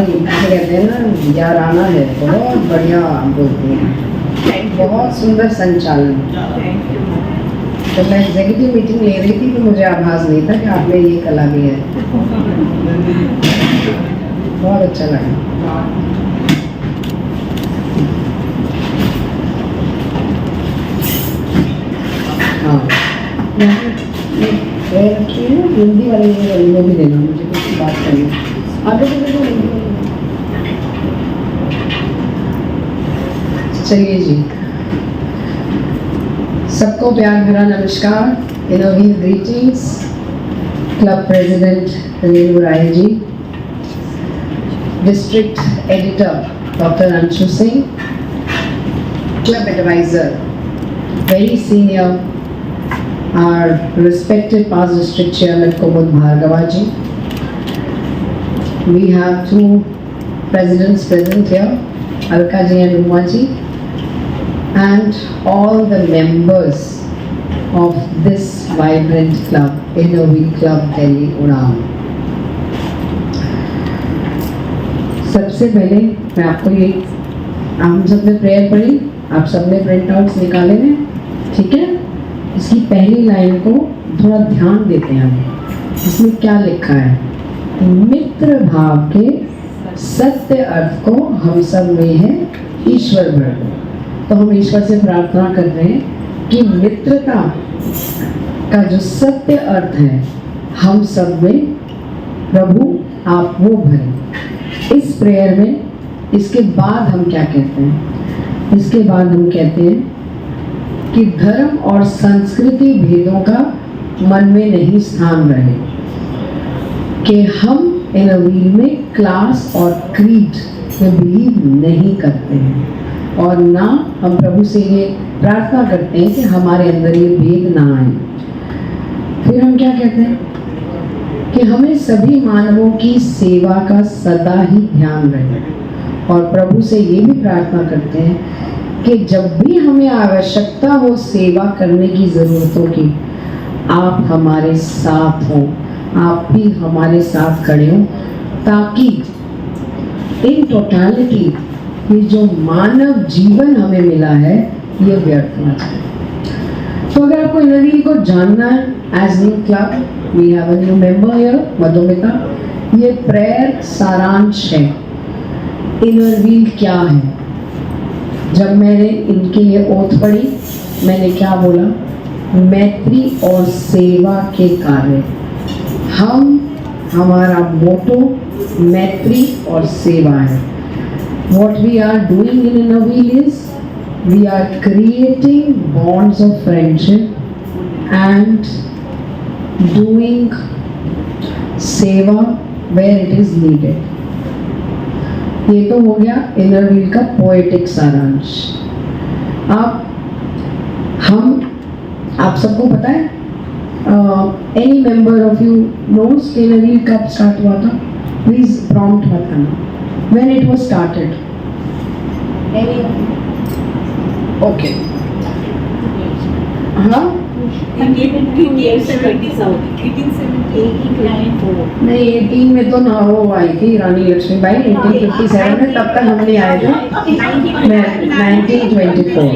कहते हैं ना याराना है, बहुत बढ़िया बोलती हैं, बहुत सुंदर संचालन। जब मैं एग्जीक्यूटिव मीटिंग ले रही थी तो मुझे आभास नहीं था कि आप में ये कला भी है। बहुत अच्छा लगा। हाँ, रखी है ना, हिंदी वाले वो भी देना, मुझे कुछ बात करनी आगे तो चलिए जी, सबको प्यार भरा नमस्कार। Innovative greetings. Club president Neelu Rai ji, district editor doctor Anshu Singh, club advisor very senior our respected past district chairman Kumud Bhargava ji. We have two presidents present here, Alka ji and Uma ji, and all the members of this vibrant club, Innovi Club Delhi Unnao. सबसे पहले मैं आपको ये, हम सब ने prayer पढ़ी, आप सब ने प्रिंट आउट्स निकाले हैं, ठीक है? इसकी पहली लाइन को थोड़ा ध्यान देते हैं हम, इसमें क्या लिखा है। मित्र भाव के सत्य अर्थ को हम सब में है ईश्वर भर को। तो हम ईश्वर से प्रार्थना कर रहे हैं कि मित्रता का जो सत्य अर्थ है हम सब में प्रभु आप वो भरें। इस प्रेयर में इसके बाद हम क्या कहते हैं? इसके बाद हम कहते हैं कि धर्म और संस्कृति भेदों का मन में नहीं स्थान रहे, कि हम इनोवेटिव में क्लास और क्रीड में बिलीव नहीं करते हैं, और ना हम प्रभु से ये प्रार्थना करते हैं कि हमारे अंदर ये भेद ना आए। फिर हम क्या कहते हैं कि हमें सभी मानवों की सेवा का सदा ही ध्यान रहे, और प्रभु से ये भी प्रार्थना करते हैं कि जब भी हमें आवश्यकता हो सेवा करने की ज़रूरतों की, आप हमारे साथ हो, आप भी हमारे साथ खड़े हो, ताकि इन टोटलिटी ये जो मानव जीवन हमें मिला है ये व्यर्थ ना जाए। तो अगर आपको इनोवेटिव को जानना है as new club, we have a new member here, Madhumita. ये प्रेयर सारांश है, इनोवेटिव क्या है। जब मैंने इनके लिए ओथ पढ़ी, मैंने क्या बोला? मैत्री और सेवा के कार्य। हमारा मोटो मैत्री और सेवा है। What we are doing in Innoveal is we are creating bonds of friendship and doing seva where it is needed. ये तो हो गया इनोवेटिव का पोएटिक सारांश। आप सबको पता है, any member of you knows कि इनोवेटिव कब स्टार्ट हुआ था? प्लीज प्रॉम्प्ट मत करना। When it was started? Any? Okay, हाँ, नहीं 18 में तो ना वो आई थी रानी लक्ष्मीबाई, 1857 में, तब तक हम नहीं आए थे। 1924।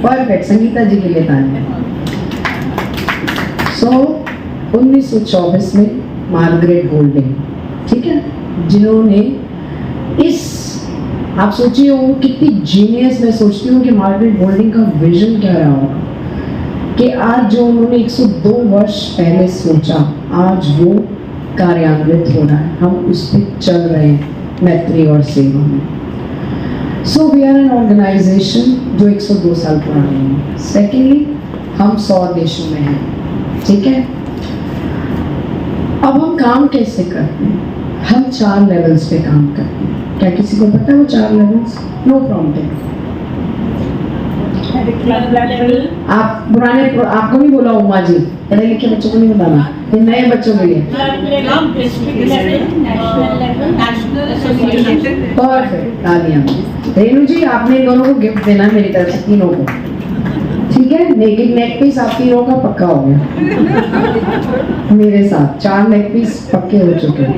परफेक्ट, संगीता जी के लिए तालियां। सो 1924 में मार्गरेट गोल्डिंग, ठीक है, जिन्होंने इस, आप सोचिए वो कितनी जीनियस, मैं सोचती हूँ कि मार्गरेट गोल्डिंग का विजन क्या रहा होगा कि आज जो उन्होंने 102 वर्ष पहले सोचा, आज वो कार्यान्वित हो रहा है, हम उस पर चल रहे हैं मैत्री और सेवा में। So we are an organisation जो 102 साल पुरानी है। सेकेंडली, हम 100 देशों में हैं, ठीक है। अब हम काम कैसे करते हैं? हम 4 लेवल्स पे काम करते हैं। क्या किसी को पता है वो 4 लेवल्स? No problem. आप पुराने, आपको नहीं बोला उमा जी, पढ़े लिखे बच्चों को नहीं बताना, ये नए बच्चों के लिए। परफेक्ट, तालियां। रेणु जी, आपने इन दोनों को गिफ्ट देना मेरी तरफ से, तीनों को, ठीक है। एक नेक पीस आप तीनों का पक्का हो गया मेरे साथ। 4 नेक पीस पक्के हो चुके हैं।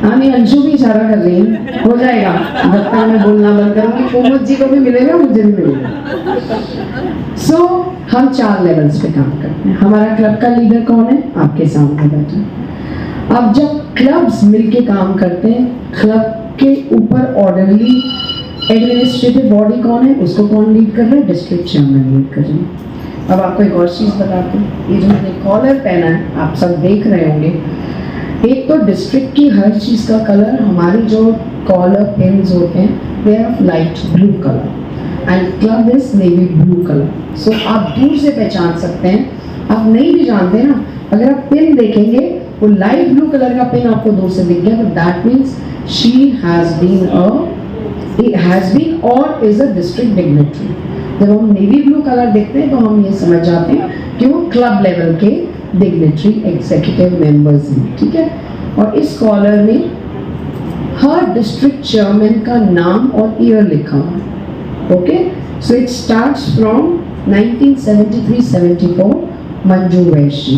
हाँ नहीं, अंशु भी इशारा कर रही है, हो जाएगा जब तक मैं बोलना बंद करूंगी। कुमुद जी को भी मिलेगा, मुझे भी मिलेगा। सो हम 4 लेवल्स पे काम करते हैं। हमारा क्लब का लीडर कौन है? आपके सामने बैठा है। अब जब क्लब्स मिलके काम करते हैं, क्लब के ऊपर ऑर्डरली एडमिनिस्ट्रेटिव बॉडी कौन है? उसको कौन लीड कर रहा है? डिस्ट्रिक्ट चेयरमैन लीड कर रहे हैं। अब आपको एक और चीज़ बताती हूँ, ये जो मैंने कॉलर पहना है आप सब देख रहे होंगे, एक तो डिस्ट्रिक्ट की हर चीज़ का कलर, हमारी जो कॉलर पिन्स होते हैं they are light blue colour and club is navy blue colour. So आप दूर से पहचान सकते हैं, आप नहीं भी जानते ना, अगर आप पिन देखेंगे वो लाइट ब्लू कलर का पिन आपको दूर से दिख गया, तो that means she has been और इज अ डिस्ट्रिक्ट डिग्नेटरी। जब हम नेवी ब्लू कलर देखते हैं तो हम ये समझ जाते हैं कि वो क्लब लेवल के डिग्नेटरी एग्जीक्यूटिव मेंबर्स हैं, ठीक है। और इस कॉलर में हर डिस्ट्रिक्ट चेयरमैन का नाम और ईयर लिखा हुआ है। Okay, so it starts from 1973-74। Manju वैश्य जी,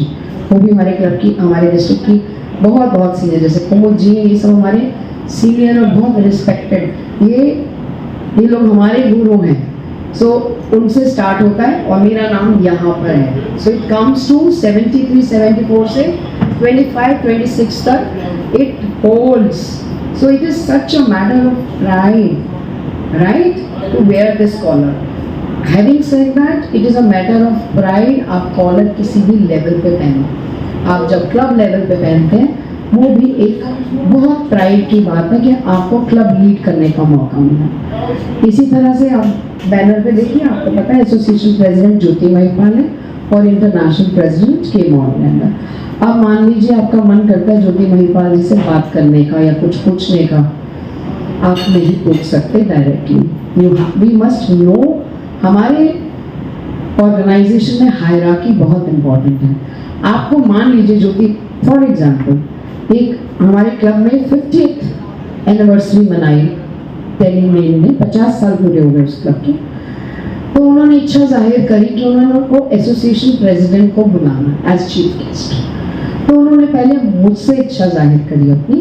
वो भी हमारे क्लब की, हमारे डिस्ट्रिक्ट की बहुत सीनियर, जैसे कुमुद जी, ये सब हमारे सीनियर और बहुत रिस्पेक्टेड, ये लोग हमारे गुरु हैं। सो उनसे स्टार्ट होता है और मेरा नाम यहाँ पर है। सो इट कम्स टू 73-74 से 25-26 तक it holds. So it is such a matter of pride, right, to wear this collar. Having said that, it is a matter of pride. आप कॉलर किसी भी लेवल पे पहने, आप जब क्लब लेवल पे पहनते हैं वो भी एक बहुत प्राइड की बात है कि आपको क्लब लीड करने का मौका मिला। इसी तरह से आप बैनर पे देखिए, आपको पता है एसोसिएशन प्रेसिडेंट ज्योति महिपाल है और इंटरनेशनल प्रेसिडेंट के मॉडल। अब मान लीजिए आपका मन करता है ज्योति महिपाल जी से बात करने का या कुछ पूछने का, आप नहीं पूछ सकते डायरेक्टली। वी मस्ट नो, हमारे ऑर्गेनाइजेशन में हायरार्की बहुत इंपॉर्टेंट है। आपको मान लीजिए ज्योति, फॉर एग्जाम्पल, एक हमारे क्लब में 50th एनिवर्सरी मनाई, टेली मेल ने 50 साल पूरे हो गए उस क्लब के, तो उन्होंने इच्छा जाहिर करी कि उन्होंने उनको एसोसिएशन प्रेसिडेंट को बुलाना एज चीफ गेस्ट। तो उन्होंने पहले मुझसे इच्छा जाहिर करी अपनी,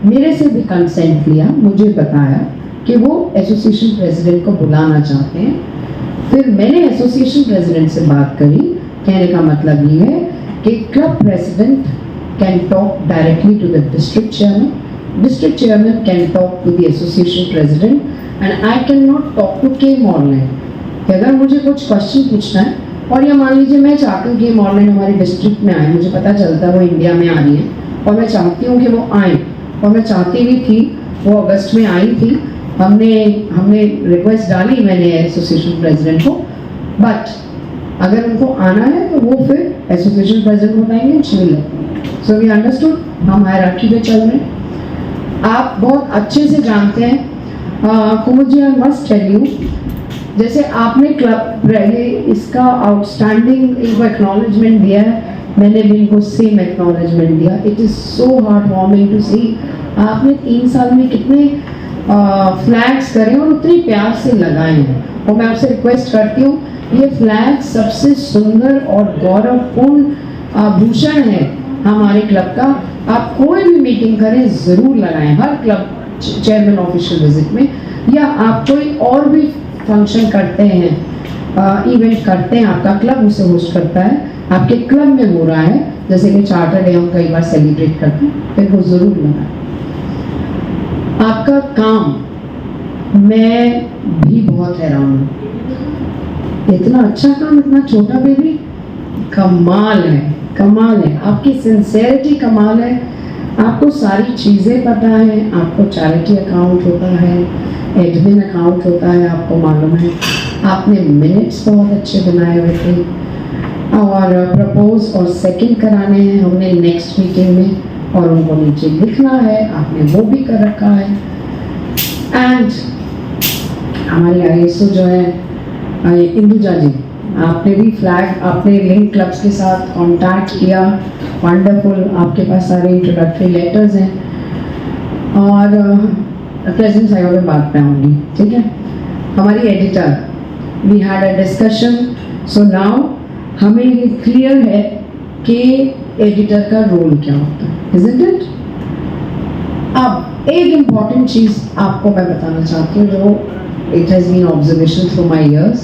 मेरे से भी कंसेंट लिया, मुझे बताया कि वो एसोसिएशन प्रेसिडेंट को बुलाना चाहते हैं। फिर मैंने एसोसिएशन प्रेसिडेंट से बात करी, कहने का मतलब ये है कि club president can talk directly to the district chairman can talk to the association president, and I cannot talk to K Morland। अगर मुझे कुछ क्वेश्चन पूछना है, और या मान लीजिए मैं चाहती हूँ कि मॉर्लैंड हमारे डिस्ट्रिक्ट में आए, मुझे पता चलता है वो इंडिया में आ रही है और मैं चाहती हूँ कि वो आए, और मैं चाहती भी थी, वो अगस्त में आई थी, हमने रिक्वेस्ट डाली मैंने एसोसिएशन प्रेसिडेंट को, बट अगर उनको आना है तो वो फिर एसोसिएशन प्रेसिडेंट बताएंगे, चिल। सो वी अंडरस्टूड, हम हायरार्की पे चल रहे हैं। आप बहुत अच्छे से जानते हैं, कुमुद ji, I must tell you, जैसे आपने क्लब इसका आउटस्टैंडिंग एक एक्नॉलेजमेंट दिया है, मैंने भी इनको सेम एक्नॉलेजमेंट दिया। It is so heart warming to see, आपने 3 साल में कितने फ्लैग्स करे और उतनी प्यार से लगाए हैं। और मैं आपसे रिक्वेस्ट करती हूँ, ये फ्लैग सबसे सुंदर और गौरवपूर्ण आभूषण है हमारे क्लब का। आप कोई भी मीटिंग करें ज़रूर लगाएं, हर क्लब चेयरमैन ऑफिशियल विजिट में, या आप कोई और भी फंक्शन करते हैं, इवेंट करते हैं, आपका क्लब उसे होस्ट करता है, आपके क्लब में हो रहा है, जैसे कि चार्टर डे हम कई बार सेलिब्रेट करते हैं, फिर वो ज़रूर लगाएं। आपका काम, मैं भी बहुत हैरान हूँ, इतना अच्छा काम, इतना छोटा बेबी, कमाल है, कमाल है। आपकी सिंसेरिटी कमाल है, आपको सारी चीज़ें पता है, आपको चैरिटी अकाउंट होता है, एडमिन अकाउंट होता है, आपको मालूम है, आपने मिनट्स बहुत अच्छे बनाए हुए थे, और प्रपोज और सेकंड कराने हैं हमने नेक्स्ट मीटिंग में, और उनको नीचे लिखना है, आपने वो भी कर रखा है। एंड हमारी आईएसओ जो है इंदुजा जी, आपने भी फ्लैग, आपने लिंक क्लब्स के साथ कांटेक्ट किया, वंडरफुल, आपके पास सारे इंट्रोडक्टरी लेटर्स हैं, और प्रेजेंट साइड में बात पे आऊँगी, ठीक है। हमारी editor, we had a discussion, so now हमें ये क्लियर है कि एडिटर का रोल क्या होता है, इजंट इट? एक इम्पॉर्टेंट चीज़ आपको मैं बताना चाहती हूँ जो it has been observation through my years.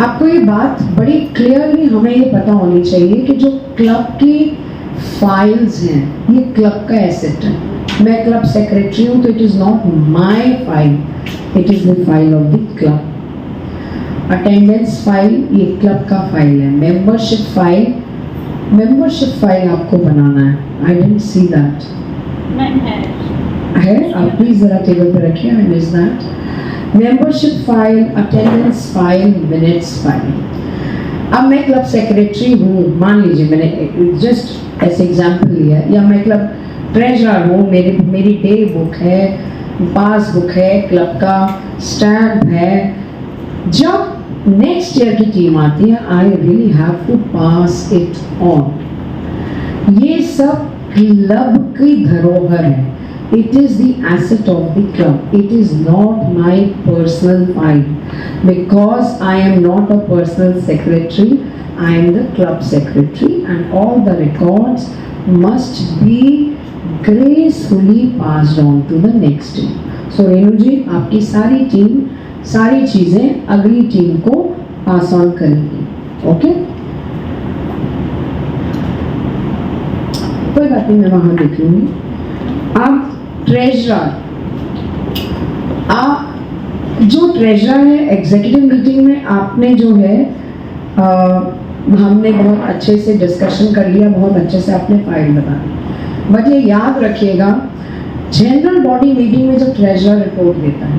आपको ये बात बड़ी क्लियरली हमें ये पता होनी चाहिए कि जो क्लब की फाइल्स हैं ये क्लब का एसेट है। मैं क्लब सेक्रेटरी हूँ तो it is not my file, it is the file of the club. Attendance file ये क्लब का फाइल है। मेंबरशिप फाइल आपको बनाना है। आई डिडंट सी दैट है, आप प्लीज जरा टेबल पे रखिए, I miss that. Membership file, attendance file, minutes file. अब मैं क्लब सेक्रेटरी हूँ, मान लीजिए मैंने जस्ट ऐसे एग्जांपल लिया, या मैं क्लब ट्रेजरर हूँ, मेरी डे बुक है, पासबुक है, क्लब का स्टैम्प है। जब नेक्स्ट ईयर की टीम आती है, I really have to pass it on. ये सब क्लब की धरोहर है। It is the asset of the club. It is not my personal file, because I am not a personal secretary. I am the club secretary, and all the records must be gracefully passed on to the next team. So Renu जी, आपकी सारी team सारी चीजें अगली team को pass on करेगी। Okay, कोई बात नहीं, मैं वहां देख लूंगी। अब ट्रेजरर, जो ट्रेजरर है, एग्जीक्यूटिव मीटिंग में आपने जो है हमने बहुत अच्छे से डिस्कशन कर लिया, बहुत अच्छे से आपने फाइल बता दी। बट ये याद रखिएगा, जनरल बॉडी मीटिंग में जब ट्रेजरर रिपोर्ट देता है,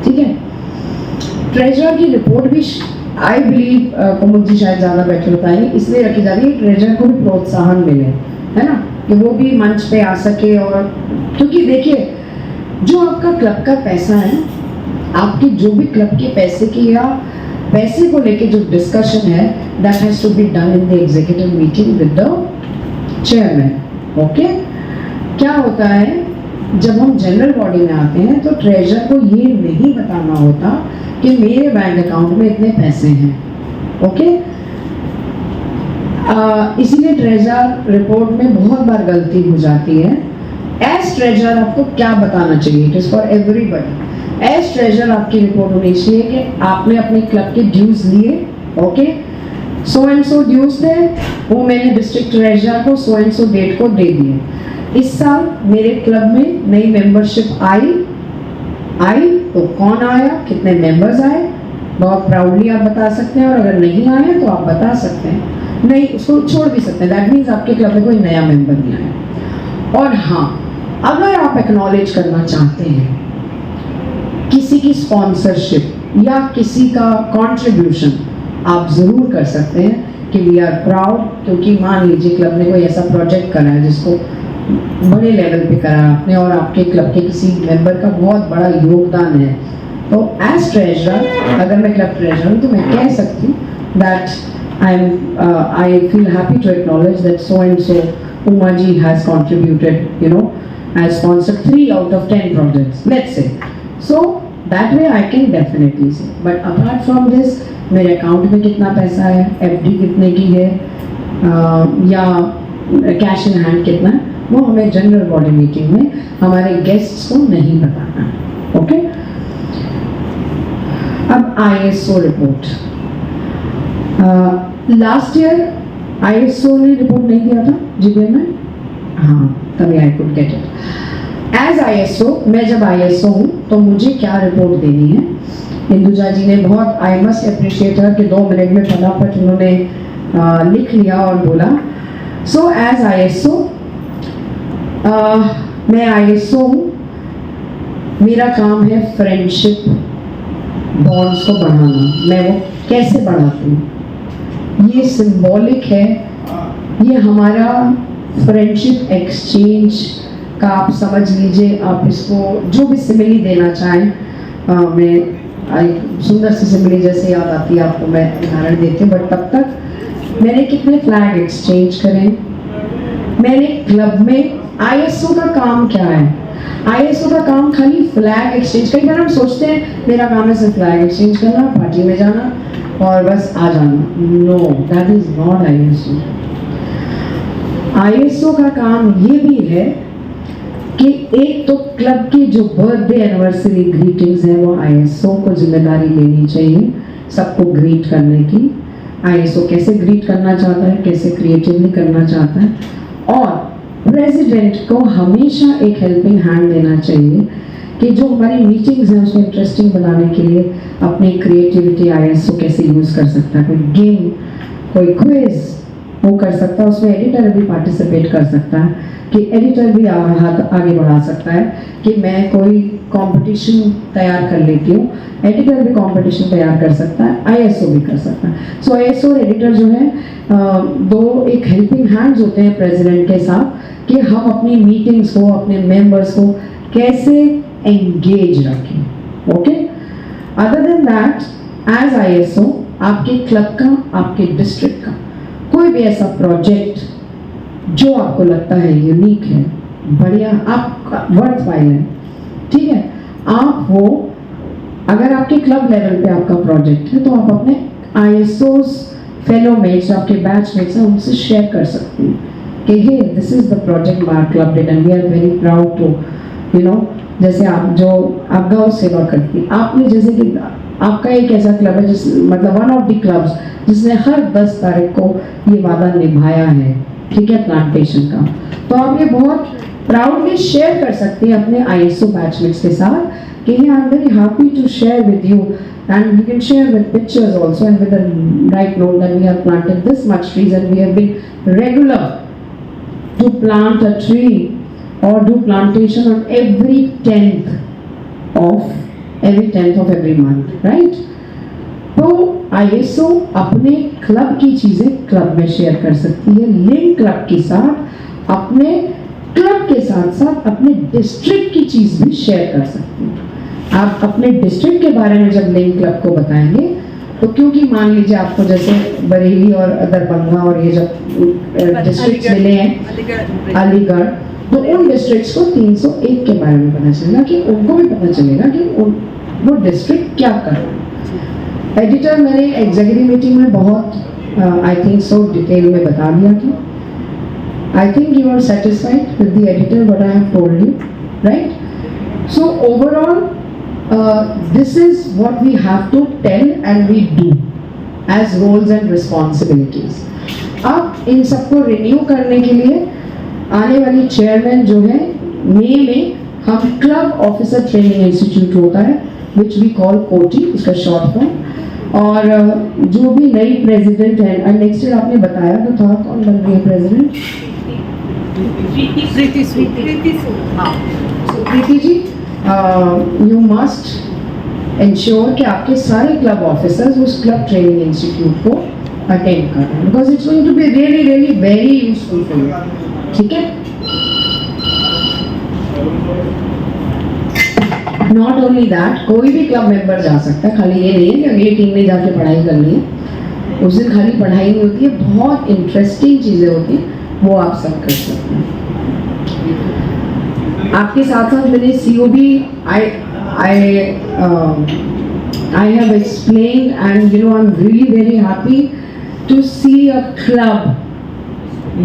ठीक है, ट्रेजरर की रिपोर्ट भी आई बिलीव कुमुद जी शायद ज़्यादा बेटर बताएंगे, इसलिए रखी जा रही है ट्रेजरर को भी प्रोत्साहन मिले, है ना, कि वो भी मंच पे आ सके। और क्योंकि देखिए, जो आपका क्लब का पैसा है, आपकी जो भी क्लब के पैसे की या पैसे को लेके जो डिस्कशन है, that has to be done in the executive meeting with the chairman. Okay, क्या होता है, जब हम जनरल बॉडी में आते हैं तो ट्रेजरर को ये नहीं बताना होता कि मेरे बैंक अकाउंट में इतने पैसे हैं। ओके, इसीलिए ट्रेजरर रिपोर्ट में बहुत बार गलती हो जाती है। एज ट्रेजरर आपको क्या बताना चाहिए, it is for everybody. As treasurer आपकी रिपोर्ट होनी चाहिए कि आपने अपने क्लब के ड्यूज लिए, okay, so and so dues थे, वो मैंने डिस्ट्रिक्ट ट्रेजरर को सो एंड सो डेट को दे दिए। इस साल मेरे क्लब में नई मेंबरशिप आई तो कौन आया, कितने मेंबर्स आए, बहुत प्राउडली आप बता सकते हैं। और अगर नहीं आए तो आप बता सकते हैं, नहीं उसको छोड़ भी सकते हैं। दैट मीन्स आपके क्लब में कोई नया मेंबर नहीं आया। और हाँ, अगर आप एक्नॉलेज करना चाहते हैं किसी की स्पॉन्सरशिप या किसी का कंट्रीब्यूशन, आप जरूर कर सकते हैं कि वी आर प्राउड, क्योंकि मान लीजिए क्लब ने कोई ऐसा प्रोजेक्ट करा है जिसको बड़े लेवल पे करा आपने, और आपके क्लब के किसी मेंबर का बहुत बड़ा योगदान है, तो एज ट्रेजरर, अगर मैं क्लब ट्रेजरर हूँ तो मैं कह सकती हूँ that I feel happy to acknowledge that so and so Uma ji has contributed, you know, has sponsored 3 out of 10 projects, let's say. So that way I can definitely say. But apart from this, मेरे account में कितना पैसा है, FD कितने की है, या cash in hand कितना है, वो हमें जनरल बॉडी मीटिंग में हमारे गेस्ट्स को नहीं बताना है। ओके, अब ISO report. Last year ISO ने रिपोर्ट नहीं दिया था GPM में, हाँ, तभी I could get it. As ISO, मैं जब ISO हूँ तो मुझे क्या रिपोर्ट देनी है। इंदुजा जी ने बहुत, आई मस्ट अप्रिशिएट हर, कि 2 मिनट में फटाफट उन्होंने लिख लिया और बोला। सो एज ISO, मैं ISO हूँ, मेरा काम है फ्रेंडशिप बॉन्ड्स को बढ़ाना। मैं वो कैसे बढ़ाती हूँ, ये सिंबॉलिक है, ये हमारा फ्रेंडशिप एक्सचेंज का आप समझ लीजिए, आप इसको जो भी सिमिली देना चाहें। मैं सुंदर सी सिमिली जैसे याद आती है आपको मैं उदाहरण देती हूँ, बट तब तक मैंने कितने फ्लैग एक्सचेंज करें, मैंने क्लब में ISO का काम क्या है। ISO का काम खाली फ्लैग एक्सचेंज, कई बार हम सोचते हैं मेरा काम है सिर्फ फ्लैग एक्सचेंज करना, पार्टी में जाना और बस आ जाना। No, that is not ISO। ISO का काम ये भी है कि एक तो क्लब की जो बर्थडे एनिवर्सरी ग्रीटिंग्स है वो आईएसओ को जिम्मेदारी लेनी चाहिए सबको ग्रीट करने की। आईएसओ कैसे ग्रीट करना चाहता है, कैसे क्रिएटिवली करना चाहता है, और प्रेसिडेंट को हमेशा एक हेल्पिंग हैंड देना चाहिए कि जो हमारी मीटिंग्स हैं उसको इंटरेस्टिंग बनाने के लिए अपनी क्रिएटिविटी आईएसओ कैसे यूज़ कर सकता है। कोई गेम, कोई क्विज वो कर सकता है, उसमें एडिटर भी पार्टिसिपेट कर सकता है कि एडिटर भी हाथ आगे बढ़ा सकता है कि मैं कोई कंपटीशन तैयार कर लेती हूँ, एडिटर भी कंपटीशन तैयार कर सकता है, आईएसओ भी कर सकता है। सो आईएसओ और एडिटर जो है दो एक हेल्पिंग हैंड्स होते हैं प्रेसिडेंट के साथ कि हम अपनी मीटिंग्स को, अपने मेंबर्स को कैसे एंगेज रखें। Okay, other than that as ISO आपके क्लब का, आपके डिस्ट्रिक्ट का कोई भी ऐसा प्रोजेक्ट जो आपको लगता है यूनिक है, बढ़िया, आपका वर्थवाइल है, ठीक है, आप वो अगर आपके क्लब लेवल पे आपका प्रोजेक्ट है तो आप अपने आईएसओस फेलो मेट्स, आपके बैचमेट्स हैं, उनसे शेयर कर सकते हैं कि hey this is the project my club did and we are very proud to you know. जैसे आप जो आप गौ सेवा करती, आपने जैसे कि आपका एक ऐसा क्लब है जिस मतलब वन ऑफ द क्लब्स जिसने हर 10 तारीख को ये वादा निभाया है, ठीक है, प्लांटेशन का, तो आप ये बहुत प्राउडली शेयर कर सकते हैं अपने आईएसओ बैचमेट्स के साथ कि I am very happy to share with you and you can share with pictures also and with the right note that we have planted this much trees and we have been regular to plant a tree or do plantation on every 10th of every month, right? तो ISO अपने club की चीजें club में share कर सकती है, link club के साथ अपने क्लब के साथ साथ अपने डिस्ट्रिक्ट की चीज भी शेयर कर सकती है। आप अपने डिस्ट्रिक्ट के बारे में जब लिंक क्लब को बताएंगे तो क्योंकि मान लीजिए आपको जैसे बरेली और दरभंगा और ये जब डिस्ट्रिक्ट मिले हैं, अलीगढ़, तो उन डिस्ट्रिक्ट्स को 301 के बारे में पता चलेगा कि उनको भी पता चलेगा कि वो डिस्ट्रिक्ट क्या कर रहा है। एडिटर मैंने एग्जीक्यूटिव मीटिंग में बहुत आई थिंक सो डिटेल में बता दिया था। I think you are satisfied with the editor what I have told you, right? So overall this is what we have to tell and we do as roles and responsibilities. अब इन सबको renew करने के लिए आने वाली chairman जो है मई में हम क्लब ऑफिसर ट्रेनिंग इंस्टीट्यूट होता है विच वी कॉल कोटी, इसका शॉर्ट फॉर्म, और जो भी नई प्रेसिडेंट है एंड नेक्स्ट ईयर आपने बताया तो था कौन बन रही है president? Preeti ji, you must ensure कि आपके सारे क्लब ऑफिसर्स उस क्लब ट्रेनिंग इंस्टीट्यूट को अटेंड कर रहे हैं because it's going to be really really very useful for you, ठीक है? नॉट ओनली दैट, कोई भी क्लब मेंबर जा सकता है, खाली ये नहीं है कि अगली टीम ने जाके पढ़ाई करनी है, उस दिन खाली पढ़ाई नहीं होती है, बहुत इंटरेस्टिंग चीजें होती हैं, वो आप सब कर सकते हैं। आपके साथ साथ मैंने COB I have explained and you know I'm really very happy to see a club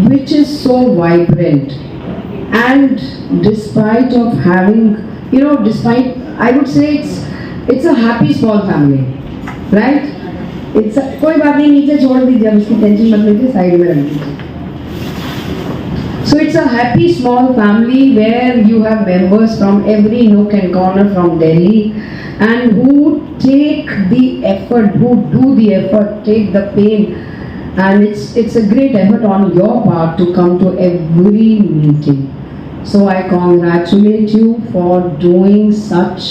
which is so vibrant and despite of having you know despite I would say it's a happy small family, right? It's कोई बात नहीं, नीचे छोड़ दीजिए, अब इसकी tension मत लीजिए, साइड में रख दीजिए। So it's a happy small family where you have members from every nook and corner from Delhi and who take the effort, who do the effort, take the pain, and it's a great effort on your part to come to every meeting. So I congratulate you for doing such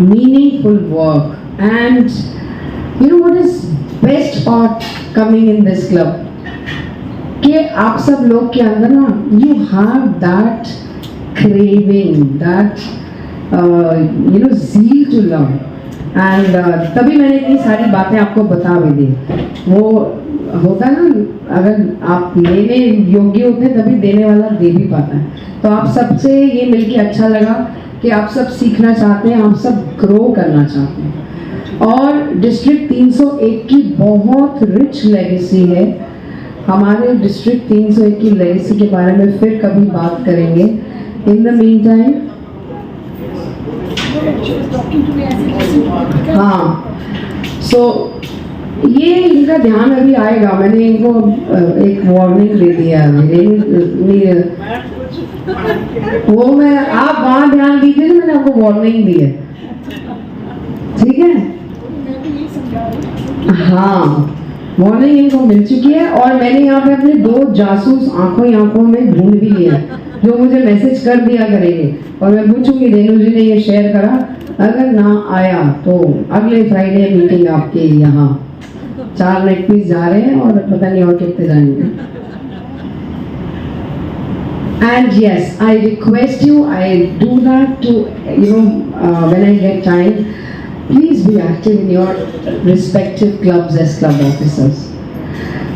meaningful work. And you know what is best part coming in this club? कि आप सब लोग के अंदर ना you have that craving, that you know zeal to learn, and तभी मैंने इतनी सारी बातें आपको बता भी दी। वो होता है ना, अगर आप लेने योग्य होते हैं तभी देने वाला दे भी पाता है। तो आप सबसे ये मिलके अच्छा लगा कि आप सब सीखना चाहते हैं, आप सब ग्रो करना चाहते हैं, और डिस्ट्रिक्ट 301 की बहुत रिच लेगेसी है। हमारे डिस्ट्रिक्ट 301 की लेगेसी के बारे में फिर कभी बात करेंगे In the meantime, हाँ, so ये इनका ध्यान अभी आएगा. मैंने इनको एक वार्निंग दे दिया है. वो मैं आप वहाँ ध्यान दीजिए, मैंने आपको वार्निंग दी है, ठीक है? हाँ, वार्निंग इनको मिल चुकी है. और मैंने यहाँ पे अपने 2 जासूस आंखों में ढूंढ भी लिया, जो मुझे मैसेज कर दिया करेंगे. और मैं पूछूंगी रेणु जी ने ये शेयर करा, अगर ना आया तो अगले फ्राइडे मीटिंग आपके यहाँ. 4 नेक पीस जा रहे हैं और पता नहीं और कितने जाएंगे. And yes, I request you, I do that to, when I get time, please be active in your respective clubs as club officers.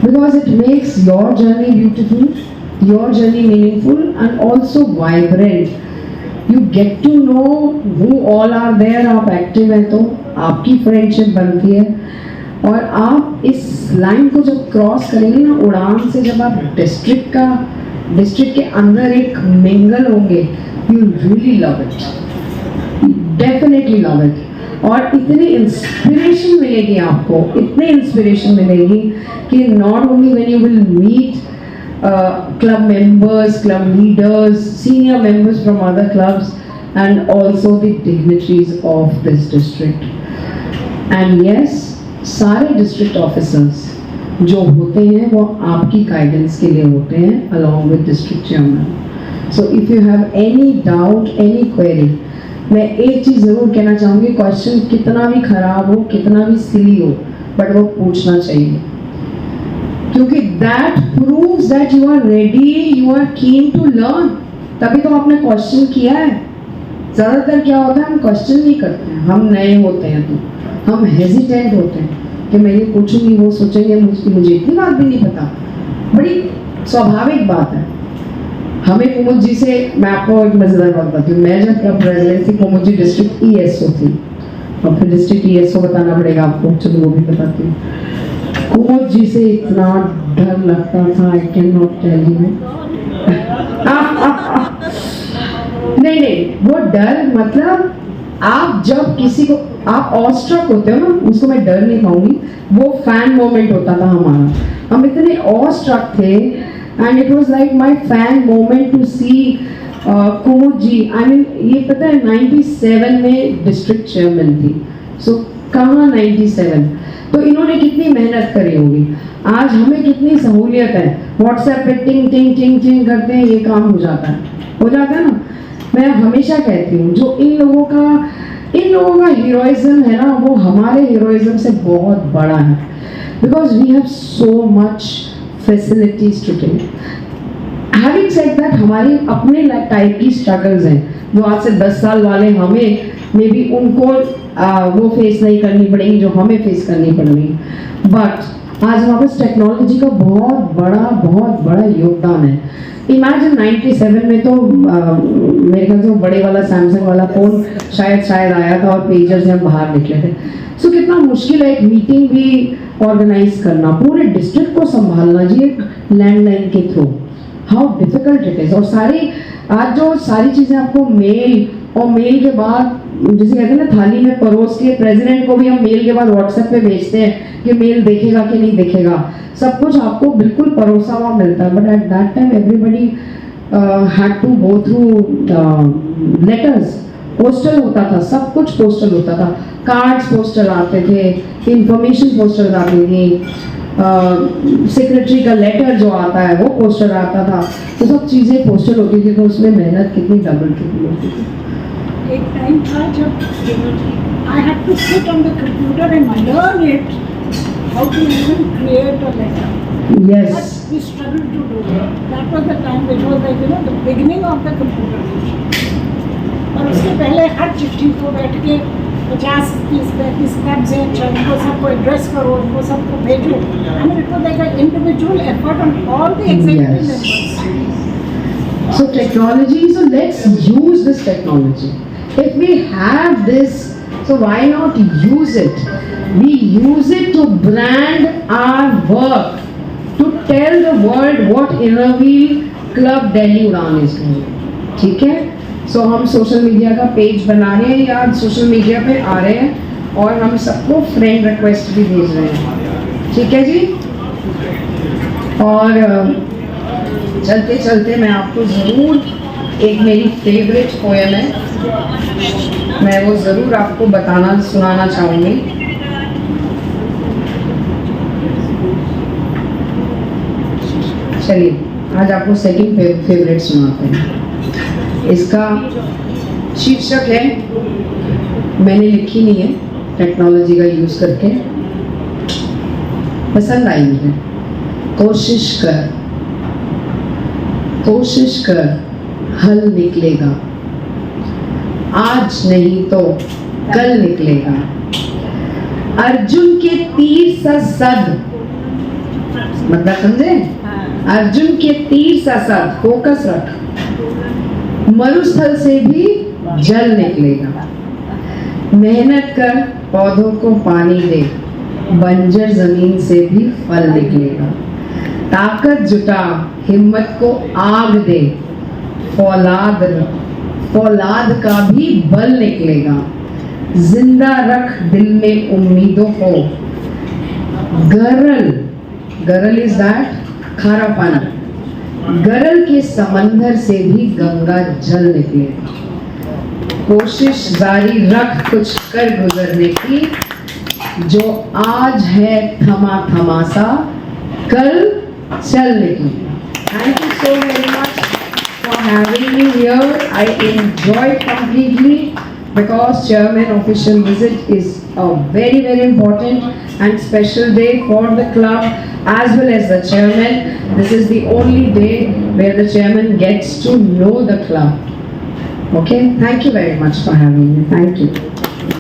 Because it makes your journey beautiful, your journey meaningful and also vibrant. You get to know who all are there. आप active हैं तो आपकी friendship बनती है. और आप इस line को जब क्रॉस करेंगे ना, उड़ान से जब आप डिस्ट्रिक्ट के अंदर एक मिंगल होंगे, you really love it, definitely love it. और इतनी इंस्पिरेशन मिलेगी आपको, इतनी इंस्पिरेशन मिलेगी कि not only when you will meet club members, club leaders, senior members from other clubs and also the dignitaries of this district. And yes, सारे district officers जो होते हैं वो आपकी guidance के लिए होते हैं along with district chairman. So if you have any doubt, any query, मैं एक चीज़ ज़रूर कहना चाहूँगी, क्वेश्चन कितना भी खराब हो, कितना भी सिली हो, बट वो पूछना चाहिए, क्योंकि that proves that you are ready, you are keen to learn. तभी तो आपने क्वेश्चन किया है. ज़्यादातर क्या होता है, हम क्वेश्चन नहीं करते हैं, हम नए होते हैं तो हम हेजिटेंट होते हैं कि मैं ये पूछूंगी, वो सोचेंगे मुझे इतनी बात भी नहीं पता. बड़ी स्वाभाविक बात है. हमें कुमुद जी से, मैं आपको एक मजेदार बात बताती हूँ. मैं जब क्लब प्रेसिडेंट थी, कुमुद जी डिस्ट्रिक्ट ESO थी, और फिर डिस्ट्रिक्ट ESO बताना पड़ेगा आपको, चलो वो भी बताती हूँ. कुमुद जी से इतना डर लगता था, I can not tell you. नहीं, वो डर मतलब आप जब किसी को आप ऑस्ट्रक होते हो ना, उसको मैं डर नहीं कहूँगी, वो फैन मोमेंट होता था हमारा. हम इतने ऑस्ट्रक थे and it was like my fan moment to see Kumud ji. I mean ये पता है 97 में डिस्ट्रिक्ट चेयरमैन थी, सो कहाँ 97, तो इन्होंने कितनी मेहनत करी होगी. आज हमें कितनी सहूलियत है, व्हाट्सएप पे टिंग टिंग टिंग टिंग करते हैं, ये काम हो जाता है ना. मैं हमेशा कहती हूँ, जो इन लोगों का हीरोइज्म है ना, वो हमारे हीरोइज्म से बहुत बड़ा है. Because we have so much facilities today. Having said that, हमारी अपने टाइप की स्ट्रगल्स हैं जो आज से 10 साल वाले हमें मे बी उनको वो फेस नहीं करनी पड़ेगी जो हमें फेस करनी पड़ेगी. बट आज हमारे पास टेक्नोलॉजी का बहुत बड़ा योगदान है. इमेजिन 97 में तो मेरे ख्याल से बड़े वाला सैमसंग वाला फ़ोन शायद आया था और पेजर से हम बाहर निकले थे. सो कितना मुश्किल है एक मीटिंग भी ऑर्गेनाइज करना, पूरे डिस्ट्रिक्ट को संभालना जी एक लैंडलाइन के through. How difficult it is. और आज जो सारी चीज़ें आपको मेल के बाद, जैसे कहते हैं ना, थाली में परोस के, प्रेसिडेंट को भी हम मेल के बाद व्हाट्सएप पे भेजते हैं कि मेल देखेगा कि नहीं देखेगा. सब कुछ आपको बिल्कुल परोसा हुआ मिलता है. But at that time everybody had to go through letters. Postal होता था, सब कुछ पोस्टल होता था. कार्ड्स पोस्टल आते थे, इंफॉर्मेशन पोस्टल आती थी, सेक्रेटरी का लेटर जो आता है वो पोस्टर आता था. तो सब चीज़ें पोस्टल होती थी, तो उसमें मेहनत कितनी डबल ट्रिपल होती थी. एक टाइम था जब I had to sit on the computer and learn it, how to even create a letter. Yes. But we struggled to do that. That was the time which was like, the beginning of the computer age. और उसके पहले हर चिट्ठी को बैठ के 50-30 steps हैं, उनको सबको एड्रेस करो, उनको सबको भेजो. I mean, it was like an individual effort on all the executive members. So technology, so let's use this technology. If we have this, so why not use it? We use it to brand our work, to tell the world what Innerwheel Club Delhi Udan is doing. ठीक है। सो हम social media का page बना रहे हैं या social media पे आ रहे हैं और हम सबको फ्रेंड रिक्वेस्ट भी भेज रहे हैं, ठीक है जी। और चलते चलते मैं आपको ज़रूर एक मेरी फेवरेट पोएम है, मैं वो ज़रूर आपको बताना सुनाना चाहूँगी। चलिए आज आपको सेकंड फेवरेट सुनाते हैं। इसका शीर्षक है, मैंने लिखी नहीं है, टेक्नोलॉजी का यूज़ करके, पसंद आई मुझे। कोशिश कर, कोशिश कर, हल निकलेगा, आज नहीं तो कल निकलेगा। अर्जुन के तीर सा सद, मतलब समझे, अर्जुन के तीर सा सद, फोकस रख, मरुस्थल से भी जल निकलेगा। मेहनत कर, पौधों को पानी दे, बंजर जमीन से भी फल निकलेगा। ताकत जुटा, हिम्मत को आग दे, फौलाद फौलाद का भी बल निकलेगा। जिंदा रख दिल में उम्मीदों को, गरल, गरल इज दैट खारापन, गरल के समंदर से भी गंगा जल निकलेगा। कोशिश जारी रख कुछ कर गुजरने की, जो आज है थमा थमा सा, कल चल निकलेगा। Thank you so very much for having me here. I enjoyed completely because Chairman official visit is a very important and special day for the club as well as the chairman. This is the only day where the chairman gets to know the club. Okay, thank you very much for having me. Thank you.